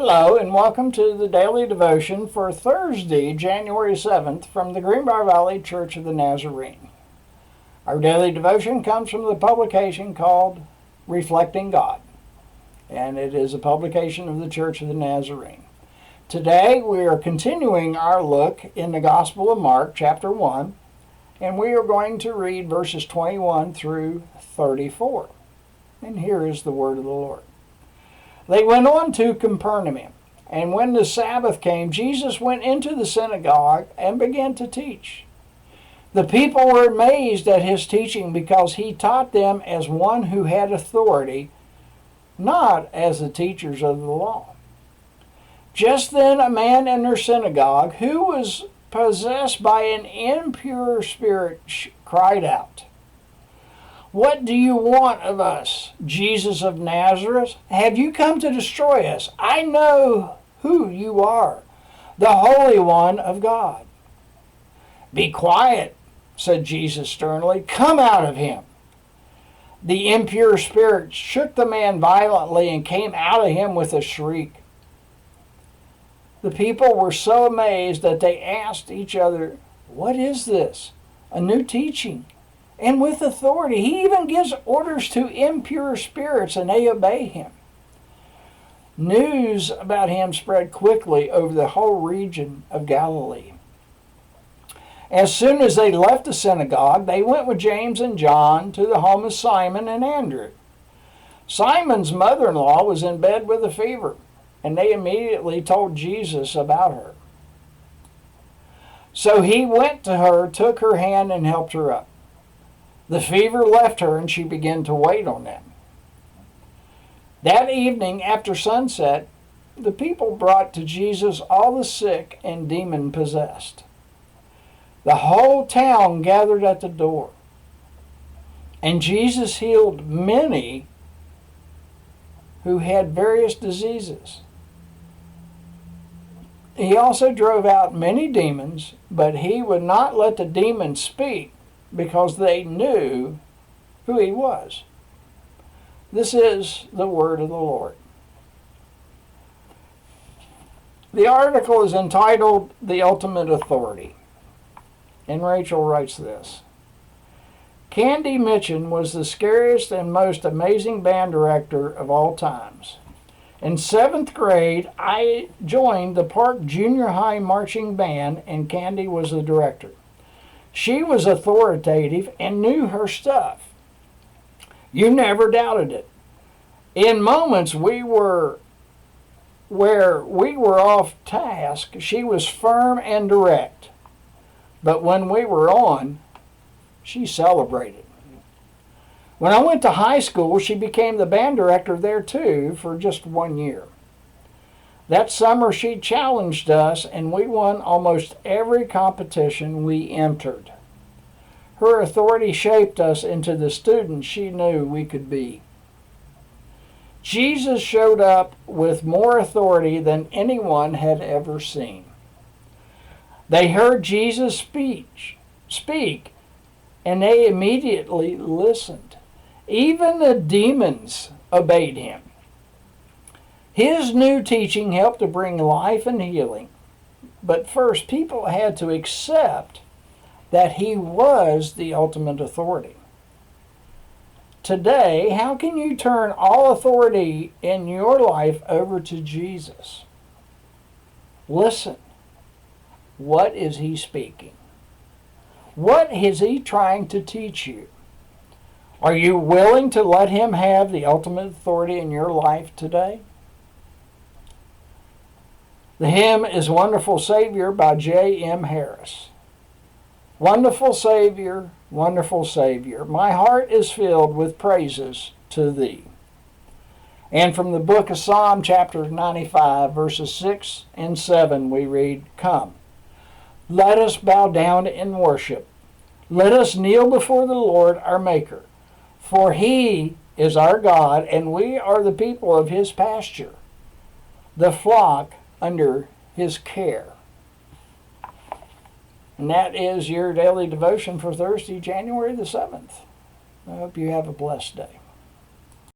Hello, and welcome to the daily devotion for Thursday, January 7th, from the Greenbrier Valley Church of the Nazarene. Our daily devotion comes from the publication called Reflecting God, and it is a publication of the Church of the Nazarene. Today, we are continuing our look in the Gospel of Mark, chapter 1, and we are going to read verses 21 through 34. And here is the word of the Lord. They went on to Capernaum, and when the Sabbath came, Jesus went into the synagogue and began to teach. The people were amazed at his teaching because he taught them as one who had authority, not as the teachers of the law. Just then a man in their synagogue who was possessed by an impure spirit cried out, "What do you want of us, Jesus of Nazareth? Have you come to destroy us? I know who you are, the Holy One of God." "Be quiet," said Jesus sternly. "Come out of him." The impure spirit shook the man violently and came out of him with a shriek. The people were so amazed that they asked each other, "What is this? A new teaching, and with authority. He even gives orders to impure spirits, and they obey him." News about him spread quickly over the whole region of Galilee. As soon as they left the synagogue, they went with James and John to the home of Simon and Andrew. Simon's mother-in-law was in bed with a fever, and they immediately told Jesus about her. So he went to her, took her hand, and helped her up. The fever left her, and she began to wait on them. That evening, after sunset, the people brought to Jesus all the sick and demon-possessed. The whole town gathered at the door, and Jesus healed many who had various diseases. He also drove out many demons, but he would not let the demons speak, because they knew who he was. This is the word of the Lord. The article is entitled "The Ultimate Authority," and Rachel writes this: Candy Mitchen was the scariest and most amazing band director of all times. In 7th grade, I joined the Park Junior High Marching Band, and Candy was the director. She was authoritative and knew her stuff. You never doubted it. In moments where we were off task, she was firm and direct. But when we were on, she celebrated. When I went to high school, she became the band director there too for just 1 year. That summer she challenged us, and we won almost every competition we entered. Her authority shaped us into the students she knew we could be. Jesus showed up with more authority than anyone had ever seen. They heard Jesus speak, and they immediately listened. Even the demons obeyed him. His new teaching helped to bring life and healing. But first, people had to accept that he was the ultimate authority. Today, how can you turn all authority in your life over to Jesus? Listen. What is he speaking? What is he trying to teach you? Are you willing to let him have the ultimate authority in your life today? The hymn is "Wonderful Savior" by J.M. Harris. Wonderful Savior, my heart is filled with praises to thee. And from the book of Psalm, chapter 95, verses 6 and 7, we read, Come, let us bow down in worship. Let us kneel before the Lord our Maker. For he is our God, and we are the people of his pasture, the flock under his care. And that is your daily devotion for Thursday, January the 7th. I hope you have a blessed day.